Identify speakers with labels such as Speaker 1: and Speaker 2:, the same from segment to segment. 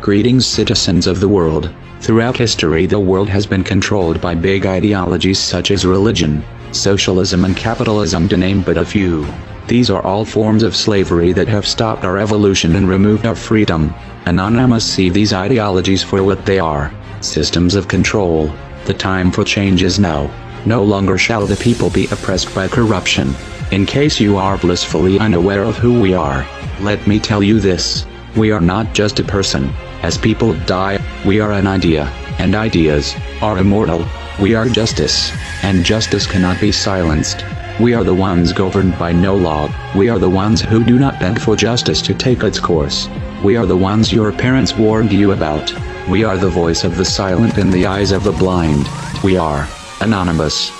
Speaker 1: Greetings, citizens of the world. Throughout history, the world has been controlled by big ideologies such as religion, socialism and capitalism, to name but a few. These are all forms of slavery that have stopped our evolution and removed our freedom. Anonymous see these ideologies for what they are: systems of control. The time for change is now. No longer shall the people be oppressed by corruption. In case you are blissfully unaware of who we are, let me tell you this: we are not just a person. As people die, we are an idea, and ideas are immortal. We are justice, and justice cannot be silenced. We are the ones governed by no law. We are the ones who do not beg for justice to take its course. We are the ones your parents warned you about. We are the voice of the silent in the eyes of the blind. We are Anonymous.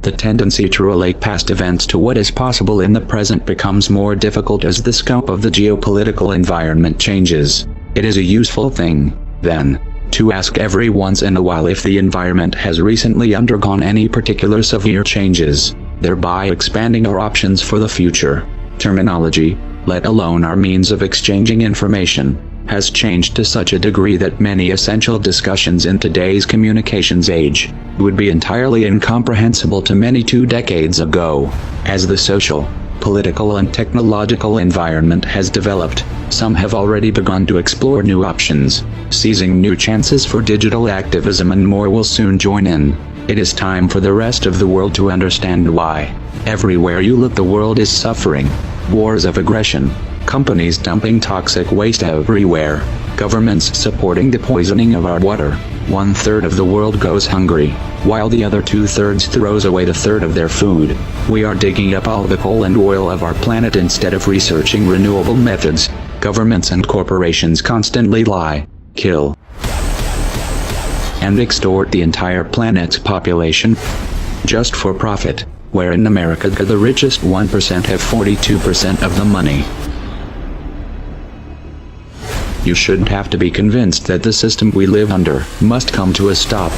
Speaker 1: The tendency to relate past events to what is possible in the present becomes more difficult as the scope of the geopolitical environment changes. It is a useful thing, then, to ask every once in a while if the environment has recently undergone any particular severe changes, thereby expanding our options for the future. Terminology, let alone our means of exchanging information, has changed to such a degree that many essential discussions in today's communications age would be entirely incomprehensible to many 2 decades ago. As the social, political and technological environment has developed, some have already begun to explore new options, seizing new chances for digital activism, and more will soon join in. It is time for the rest of the world to understand why. Everywhere you look, the world is suffering. Wars of aggression, companies dumping toxic waste everywhere, governments supporting the poisoning of our water. 1/3 of the world goes hungry, while the other 2/3 throws away 1/3 of their food. We are digging up all the coal and oil of our planet instead of researching renewable methods. Governments and corporations constantly lie, kill, and extort the entire planet's population, just for profit, where in America the richest 1% have 42% of the money. You shouldn't have to be convinced that the system we live under must come to a stop.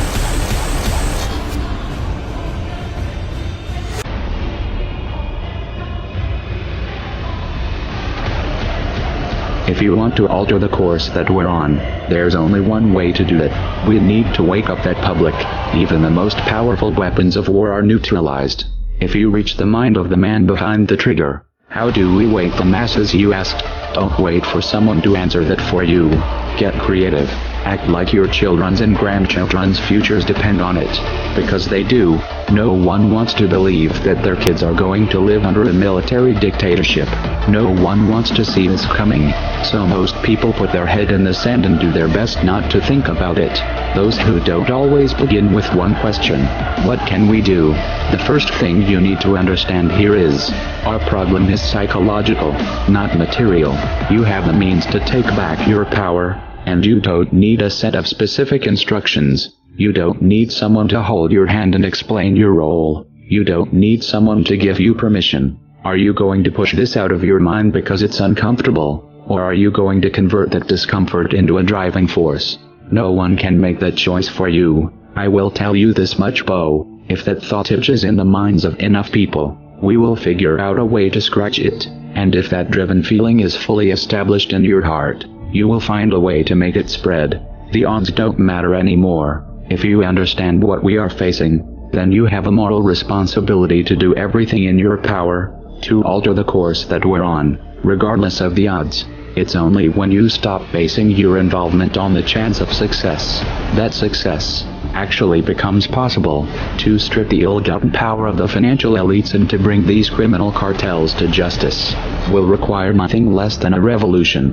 Speaker 1: If you want to alter the course that we're on, there's only one way to do it. We need to wake up that public. Even the most powerful weapons of war are neutralized if you reach the mind of the man behind the trigger. How do we wake the masses, you asked? Don't wait for someone to answer that for you. Get creative. Act like your children's and grandchildren's futures depend on it. Because they do. No one wants to believe that their kids are going to live under a military dictatorship. No one wants to see this coming. So most people put their head in the sand and do their best not to think about it. Those who don't always begin with one question: what can we do? The first thing you need to understand here is, our problem is psychological, not material. You have the means to take back your power, and you don't need a set of specific instructions. You don't need someone to hold your hand and explain your role. You don't need someone to give you permission. Are you going to push this out of your mind because it's uncomfortable, or are you going to convert that discomfort into a driving force? No one can make that choice for you. I will tell you this much, Bo: if that thought itches in the minds of enough people, we will figure out a way to scratch it. And if that driven feeling is fully established in your heart, you will find a way to make it spread. The odds don't matter anymore. If you understand what we are facing, then you have a moral responsibility to do everything in your power to alter the course that we're on, regardless of the odds. It's only when you stop basing your involvement on the chance of success that success actually becomes possible. To strip the ill-gotten power of the financial elites and to bring these criminal cartels to justice will require nothing less than a revolution.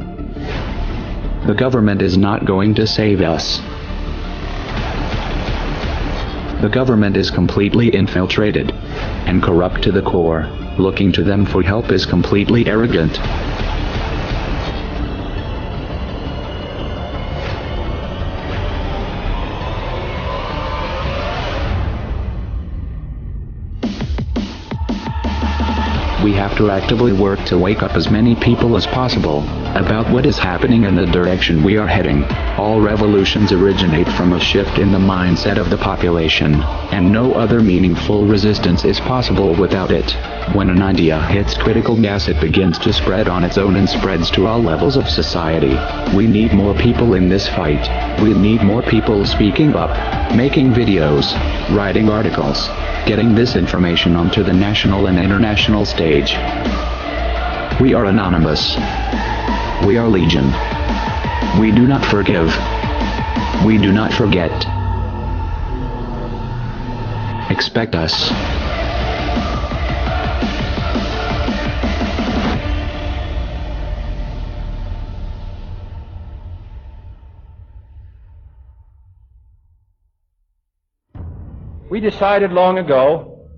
Speaker 1: The government is not going to save us. The government is completely infiltrated and corrupt to the core. Looking to them for help is completely arrogant. We have to actively work to wake up as many people as possible about what is happening and the direction we are heading. All revolutions originate from a shift in the mindset of the population, and no other meaningful resistance is possible without it. When an idea hits critical mass, it begins to spread on its own and spreads to all levels of society. We need more people in this fight. We need more people speaking up, making videos, writing articles, getting this information onto the national and international stage. We are anonymous. We are legion. We do not forgive. We do not forget. Expect us.
Speaker 2: We decided long ago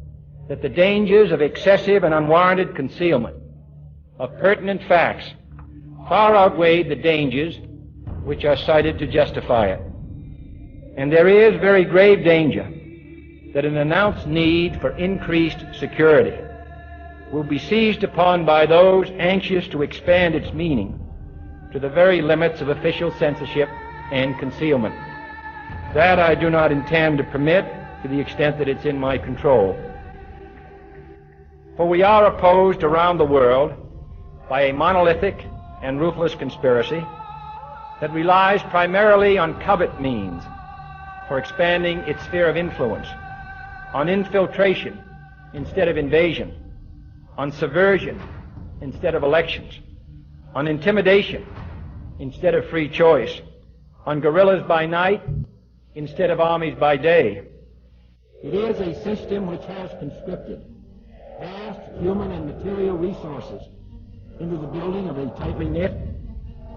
Speaker 2: that the dangers of excessive and unwarranted concealment of pertinent facts far outweighed the dangers which are cited to justify it. And there is very grave danger that an announced need for increased security will be seized upon by those anxious to expand its meaning to the very limits of official censorship and concealment. That I do not intend to permit to the extent that it's in my control. For we are opposed around the world by a monolithic and ruthless conspiracy that relies primarily on covert means for expanding its sphere of influence, on infiltration instead of invasion, on subversion instead of elections, on intimidation instead of free choice, on guerrillas by night instead of armies by day. It is a system which has conscripted vast human and material resources into the building of a tightly knit,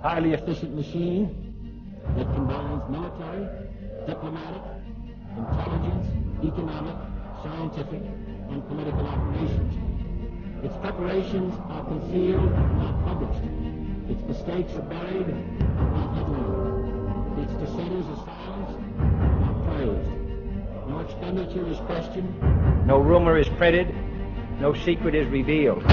Speaker 2: highly efficient machine that combines military, diplomatic, intelligence, economic, scientific, and political operations. Its preparations are concealed, not published. Its mistakes are buried, not hidden. Its dissenters are silenced, not praised. No expenditure is questioned, no rumor is printed, no secret is revealed.